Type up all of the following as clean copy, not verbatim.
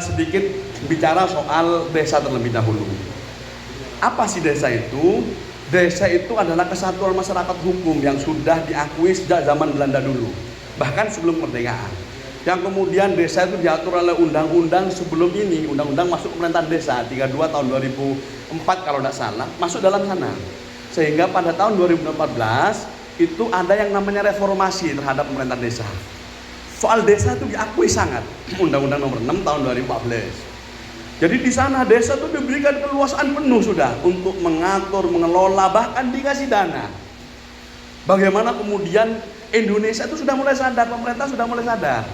sedikit bicara soal desa terlebih dahulu. Apa sih desa itu? Desa itu adalah kesatuan masyarakat hukum yang sudah diakui sejak zaman Belanda dulu, bahkan sebelum kemerdekaan. Yang kemudian desa itu diatur oleh undang-undang sebelum ini, undang-undang masuk pemerintahan desa 32 tahun 2004 kalau tidak salah, masuk dalam sana. Sehingga pada tahun 2014 itu ada yang namanya reformasi terhadap pemerintahan desa. Soal desa itu diakui sangat, Undang-Undang Nomor 6 tahun 2014. Jadi di sana desa itu diberikan keluasaan penuh sudah untuk mengatur, mengelola, bahkan dikasih dana. Bagaimana kemudian Indonesia itu sudah mulai sadar, pemerintah sudah mulai sadar.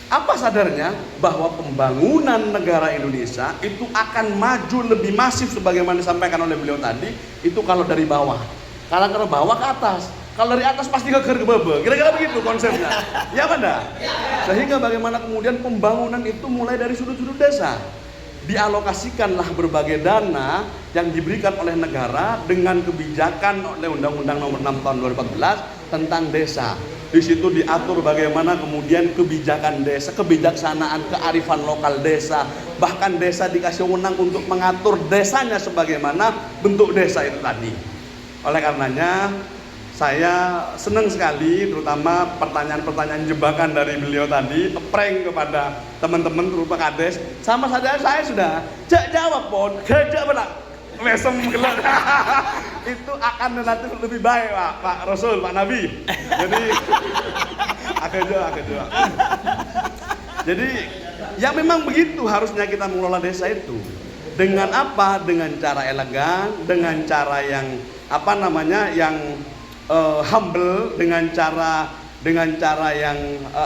Apa sadarnya? Bahwa pembangunan negara Indonesia itu akan maju lebih masif sebagaimana disampaikan oleh beliau tadi, itu kalau dari bawah. Kalau ke bawah ke atas. Kalau dari atas pasti ke bebe. Kira-kira begitu konsepnya. Ya pada. Sehingga bagaimana kemudian pembangunan itu mulai dari sudut-sudut desa. Dialokasikanlah berbagai dana yang diberikan oleh negara dengan kebijakan oleh Undang-Undang Nomor 6 tahun 2014 tentang desa. Di situ diatur bagaimana kemudian kebijakan desa, kebijaksanaan, kearifan lokal desa, bahkan desa dikasih wewenang untuk mengatur desanya sebagaimana bentuk desa itu tadi. Oleh karenanya saya senang sekali, terutama pertanyaan-pertanyaan jebakan dari beliau tadi, prank kepada teman-teman berupa kades. Sama saja saya sudah jawab pun, gajah benar, mesem gelap. Itu akan relatif lebih baik Pak Rasul, Pak Nabi. Jadi agak jawab. Jadi ya memang begitu harusnya kita mengelola desa itu. Dengan apa? Dengan cara elegan, dengan cara yang yang humble, dengan cara yang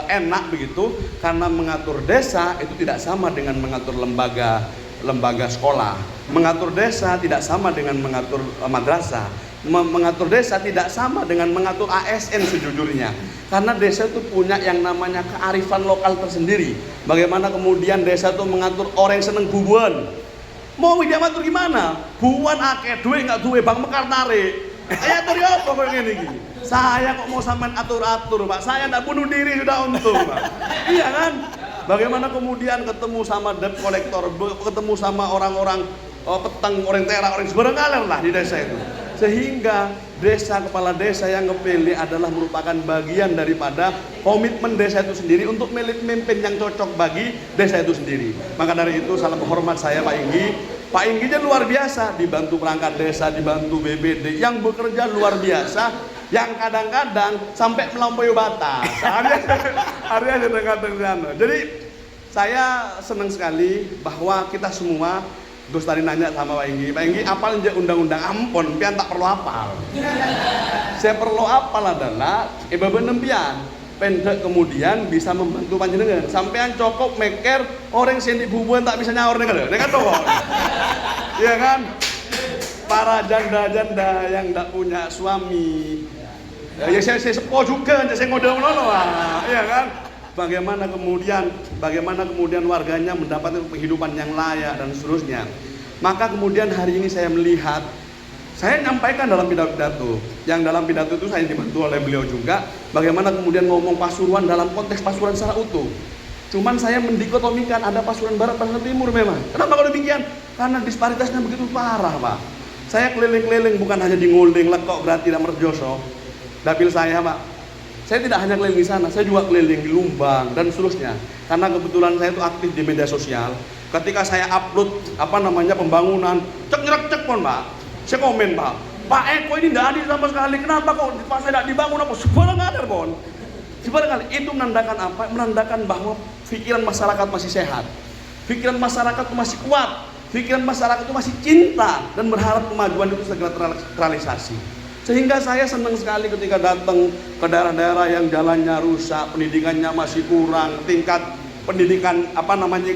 enak begitu, karena mengatur desa itu tidak sama dengan mengatur lembaga sekolah. Mengatur desa tidak sama dengan mengatur madrasah. Mengatur desa tidak sama dengan mengatur ASN sejujurnya. Karena desa itu punya yang namanya kearifan lokal tersendiri. Bagaimana kemudian desa itu mengatur orang yang seneng bubuan. Mau dia matur gimana? Bubuan akeh duwe enggak duwe Bang Mekar narik. Ya atur apa kok ngene iki? Saya kok mau sampean atur-atur, Pak. Saya enggak bunuh diri sudah untung, Pak. Iya kan? Bagaimana kemudian ketemu sama debt collector, ketemu sama orang-orang peteng, orang terak, orang sebarang lah di desa itu. Sehingga kepala desa yang kepilih adalah merupakan bagian daripada komitmen desa itu sendiri untuk memimpin yang cocok bagi desa itu sendiri. Maka dari itu salam hormat saya Pak Inggi. Pak Ingginya luar biasa, dibantu perangkat desa, dibantu BBD, yang bekerja luar biasa, yang kadang-kadang sampai melampaui batas. Hari-hari dengan jadi saya senang sekali bahwa kita semua, Gus tadi nanya sama Pak Inggi apal aja undang-undang, ampun, pian tak perlu apal. Saya perlu apal adalah bebenem pian. Pendek kemudian bisa membantu panjenengan sampean cukup meker orang sing dibubuhan tak bisa nyaur nek kan toh. Iya kan? Para janda-janda yang tidak punya suami. Ya saya sepo juga, saya ngode-ngono iya kan? Bagaimana kemudian warganya mendapatkan kehidupan yang layak dan seterusnya. Maka kemudian hari ini saya melihat, saya nyampaikan dalam pidato, yang dalam pidato itu saya dibantu oleh beliau juga, bagaimana kemudian ngomong Pasuruan dalam konteks Pasuruan secara utuh. Cuman saya mendikotomikan, ada Pasuruan Barat, Pasuruan Timur memang. Kenapa kalau demikian? Karena disparitasnya begitu parah, Pak. Saya keliling-keliling, bukan hanya di Nguling, Lekok, Grati, dan Merjoso. Dapil saya, Pak. Saya tidak hanya keliling di sana, saya juga keliling di Lumbang dan seterusnya. Karena kebetulan saya itu aktif di media sosial. Ketika saya upload pembangunan, cek pun Pak. Saya komen Pak Eko ini tidak adil sama sekali. Kenapa kok Pak saya tidak dibangun apa? Sebarang ada pun. Sebarang kali itu menandakan apa? Menandakan bahwa pikiran masyarakat masih sehat, pikiran masyarakat itu masih kuat, pikiran masyarakat itu masih cinta dan berharap kemajuan itu segera terrealisasi. Sehingga saya senang sekali ketika datang ke daerah-daerah yang jalannya rusak, pendidikannya masih kurang, tingkat pendidikan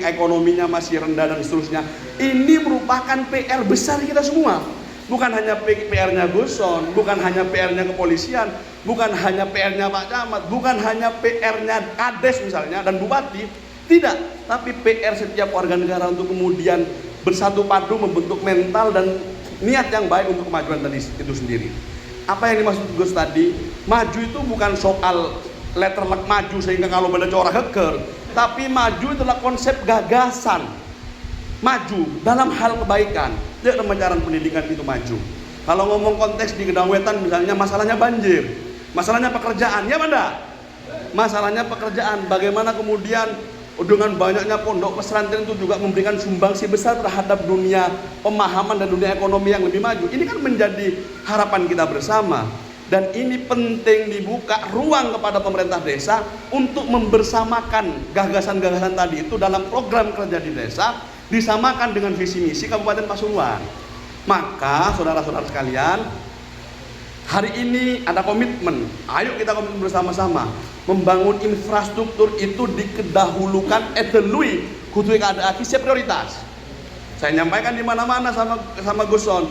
ekonominya masih rendah dan seterusnya. Ini merupakan PR besar kita semua. Bukan hanya PR-nya Guson, bukan hanya PR-nya kepolisian, bukan hanya PR-nya Pak Camat, bukan hanya PR-nya Kades misalnya dan Bupati, tidak, tapi PR setiap warga negara untuk kemudian bersatu padu membentuk mental dan niat yang baik untuk kemajuan tadi itu sendiri. Apa yang dimaksud Gus tadi? Maju itu bukan soal letterlek maju sehingga kalau benda corak heker. Tapi maju adalah konsep gagasan. Maju dalam hal kebaikan. Tidak pembicaraan pendidikan itu maju. Kalau ngomong konteks di Gedang Wetan misalnya masalahnya banjir, masalahnya pekerjaan, ya Banda? Masalahnya pekerjaan, bagaimana kemudian dengan banyaknya pondok pesantren itu juga memberikan sumbangsi besar terhadap dunia pemahaman dan dunia ekonomi yang lebih maju. Ini kan menjadi harapan kita bersama. Dan ini penting dibuka ruang kepada pemerintah desa untuk membersamakan gagasan-gagasan tadi itu dalam program kerja di desa, disamakan dengan visi misi Kabupaten Pasuruan. Maka saudara-saudara sekalian, hari ini ada komitmen, ayo kita komitmen bersama-sama membangun infrastruktur itu dikedahulukan etelui kudu ada akisnya prioritas. Saya nyampaikan di mana-mana sama Guson,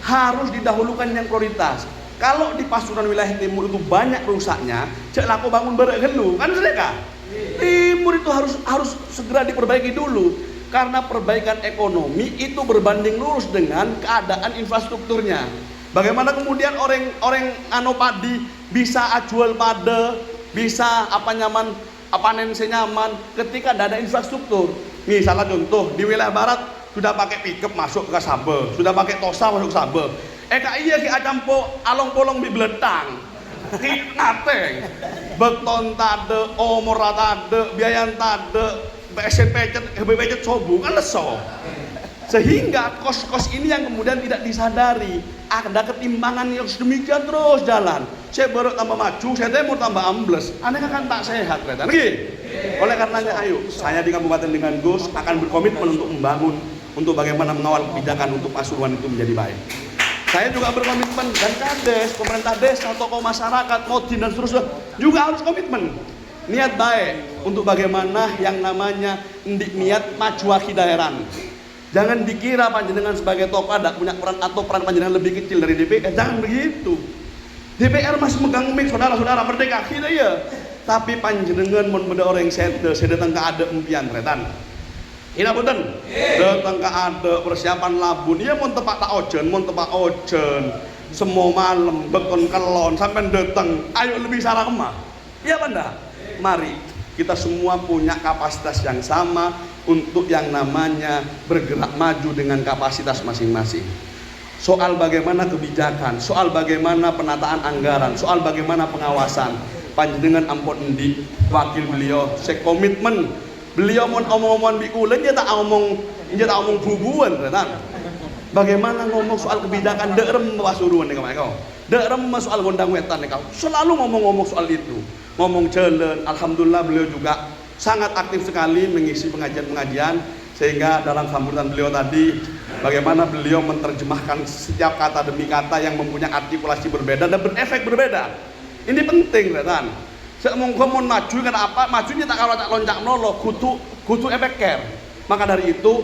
harus didahulukan yang prioritas. Kalau di Pasuruan wilayah timur itu banyak rusaknya, cek laku bangun barek gelu, kan sedekah. Timur itu harus segera diperbaiki dulu, karena perbaikan ekonomi itu berbanding lurus dengan keadaan infrastrukturnya. Bagaimana kemudian orang padi bisa ajual pade, bisa panen senyaman ketika tidak ada infrastruktur. Misalnya contoh di wilayah barat sudah pakai pickup masuk ke Sabe, sudah pakai Tosa masuk ke Sabe. Iya ki acampo along polong bi beletang. Ki nateng. Beton tade, omor tade, biayan tade, BSPC sobu kan leso. Sehingga kos-kos ini yang kemudian tidak disadari, ada ketimbangan yang sedemikian terus jalan. Saya baru tambah maju, saya timur tambah ambles. Aneh kan tak sehat, kan? Oleh karenanya, ayo, saya di Kabupaten dengan Gus akan berkomitmen untuk membangun, untuk bagaimana mengawal kebijakan untuk Pasuruan itu menjadi baik. Saya juga berkomitmen, dan Kades, pemerintah desa, tokoh masyarakat, Modin dan seterusnya juga harus komitmen. Niat baik untuk bagaimana yang namanya niat majuaki daerah. Jangan dikira panjenengan sebagai tokoh ada punya peran atau peran panjenengan lebih kecil dari DPR. Jangan begitu. DPR masih megang mic, saudara-saudara merdeka kita ya. Tapi panjenengan mun beda orang saya datang ke ada impian retan. Ina boten. Datang ke ada persiapan labun. Iya mun tepak tak ojen, semua malam bekon kelon sampai datang. Ayo lebih sarah kemah. Iya Banda. Mari kita semua punya kapasitas yang sama untuk yang namanya bergerak maju dengan kapasitas masing-masing. Soal bagaimana kebijakan, soal bagaimana penataan anggaran, soal bagaimana pengawasan, panjenengan ampun endi wakil beliau sekomitmen beliau mau omong-omongan bikulen dia tak omong bubuan retan. Bagaimana ngomong soal kebijakan derem Pasuruan nih kau. Derem soal Gondang Wetan nih kau. Selalu ngomong-ngomong soal itu. Ngomong jalan, alhamdulillah beliau juga sangat aktif sekali mengisi pengajian-pengajian, sehingga dalam sambutan beliau tadi bagaimana beliau menerjemahkan setiap kata demi kata yang mempunyai artikulasi berbeda dan berefek berbeda. Ini penting retan. Semongko maju kan apa? Majunya tak kalau tak loncat nolo, kutu efek care. Maka dari itu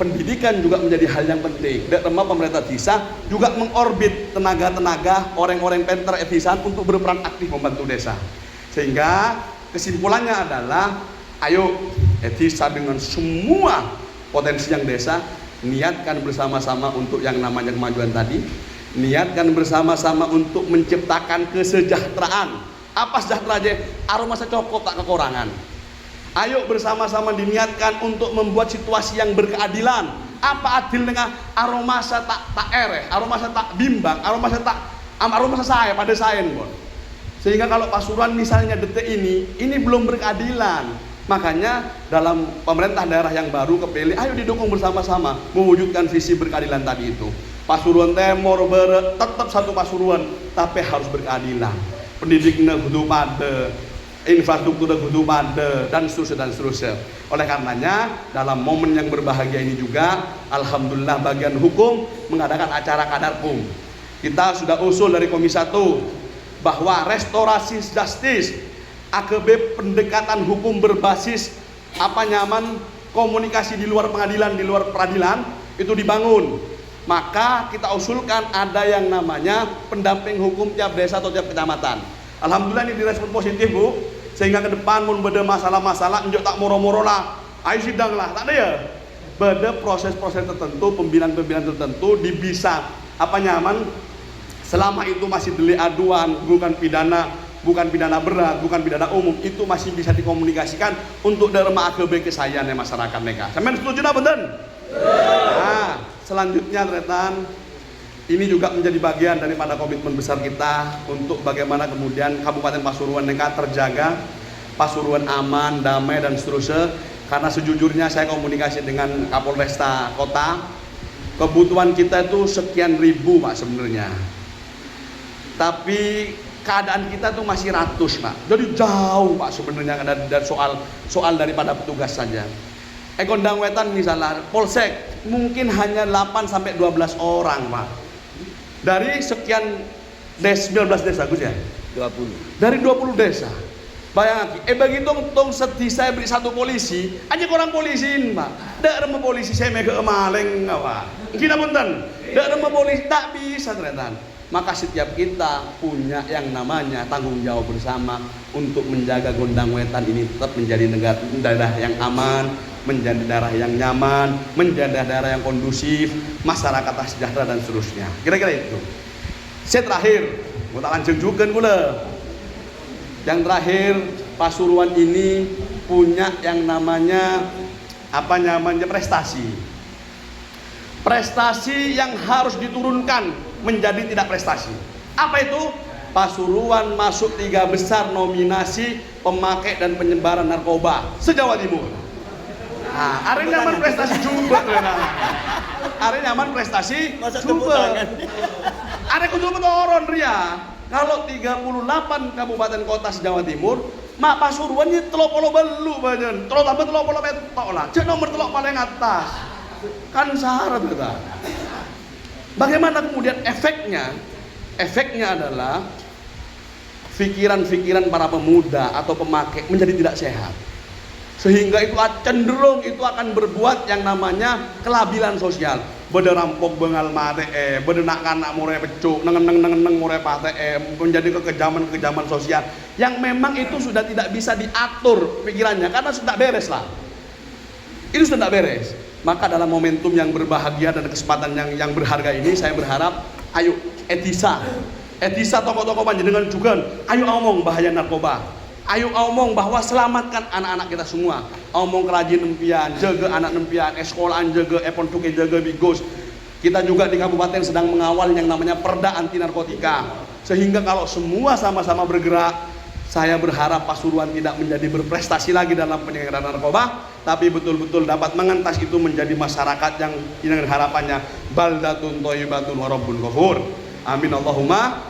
pendidikan juga menjadi hal yang penting. Dan pemerintah desa juga mengorbit tenaga-tenaga orang-orang pintar efisien untuk berperan aktif membantu desa. Sehingga kesimpulannya adalah ayo desa dengan semua potensi yang desa niatkan bersama-sama untuk yang namanya kemajuan tadi, niatkan bersama-sama untuk menciptakan kesejahteraan. Apa sejahtera aja? Aroma secokop tak kekurangan. Ayo bersama-sama diniatkan untuk membuat situasi yang berkeadilan. Apa adil dengan aroma tak ereh, aroma tak bimbang, aroma saya pada saya pun. Sehingga kalau Pasuruan misalnya detik ini belum berkeadilan. Makanya dalam pemerintah daerah yang baru kepilih, ayo didukung bersama-sama mewujudkan visi berkeadilan tadi itu. Pasuruan Timur tetap satu Pasuruan, tapi harus berkeadilan. Pendidiknya kudu pada, infrastruktur kudu pada, dan seterusnya. Oleh karenanya dalam momen yang berbahagia ini juga, alhamdulillah bagian hukum mengadakan acara kadarkum. Kita sudah usul dari Komisi 1 bahwa restorasi justice, AKB pendekatan hukum berbasis komunikasi di luar pengadilan, di luar peradilan itu dibangun. Maka kita usulkan ada yang namanya pendamping hukum tiap desa atau tiap kecamatan. Alhamdulillah ini direspon positif Bu, sehingga ke depan mun beda masalah-masalah njok tak moro-moro lah, ayo sidang lah, tak ada ya. Beda proses-proses tertentu, pembinaan-pembinaan tertentu bisa selama itu masih delik aduan, bukan pidana, bukan pidana berat, bukan pidana umum, itu masih bisa dikomunikasikan untuk derma AKB kesayangan masyarakat mereka. Sampeyan setuju napa mboten? Nah, selanjutnya retan, ini juga menjadi bagian daripada komitmen besar kita untuk bagaimana kemudian Kabupaten Pasuruan mereka terjaga, Pasuruan aman, damai dan seterusnya. Karena sejujurnya saya komunikasi dengan Kapolresta Kota, kebutuhan kita itu sekian ribu Pak sebenarnya. Tapi keadaan kita tuh masih ratus Pak. Jadi jauh Pak sebenarnya dari soal daripada petugas saja. Gondang Wetan misalnya Polsek mungkin hanya 8 sampai 12 orang Pak. Dari sekian 19 desa Gus ya? 20. Dari 20 desa. Bayangkan, begitu tong sedih saya beri satu polisi, aja kurang polisiin Pak. Dak rema polisi saya mega maling Pak. Gila punten. Dak rema polisi tak bisa ternyata. Maka setiap kita punya yang namanya tanggung jawab bersama untuk menjaga Gondang Wetan ini tetap menjadi daerah yang aman, menjadi daerah yang nyaman, menjadi daerah yang kondusif, masyarakat sejahtera dan seterusnya. Kira-kira itu. Saya terakhir, mau tak lanjutkan pula. Yang terakhir, Pasuruan ini punya yang namanya prestasi. Prestasi yang harus diturunkan menjadi tidak prestasi. Apa itu? Pasuruan masuk 3 besar nominasi pemakai dan penyebaran narkoba se-Jawa Timur. Nah, are nyaman prestasi juga are nyaman prestasi juga. Are kudu metoron ria. Kalau 38 kabupaten kota se-Jawa Timur, mak Pasuruan ini 30 belu badan. 30 metok lah. Cek nomor 3 paling atas. Kan syarat kita. Bagaimana kemudian efeknya? Efeknya adalah pikiran-pikiran para pemuda atau pemakai menjadi tidak sehat. Sehingga itu cenderung itu akan berbuat yang namanya kelabilan sosial. Beda rampok bengal mate, beda nak kanak murai pecuk, neng murai pate, menjadi kekejaman sosial yang memang itu sudah tidak bisa diatur pikirannya karena sudah beres lah. Itu sudah beres. Maka dalam momentum yang berbahagia dan kesempatan yang berharga ini, saya berharap, ayo Etisa tokoh-tokoh panjenengan juga, ayo omong bahaya narkoba. Ayo omong bahwa selamatkan anak-anak kita semua. Omong kerajin nempian, jaga anak nempian, sekolahan jaga, epon tuke jaga bigos. Kita juga di kabupaten sedang mengawal yang namanya Perda Anti Narkotika. Sehingga kalau semua sama-sama bergerak, saya berharap Pasuruan tidak menjadi berprestasi lagi dalam penyelenggaraan narkoba, tapi betul-betul dapat mengentas itu menjadi masyarakat yang dengan harapannya baldatun thayyibatun wa rabbun ghafur. Amin Allahumma.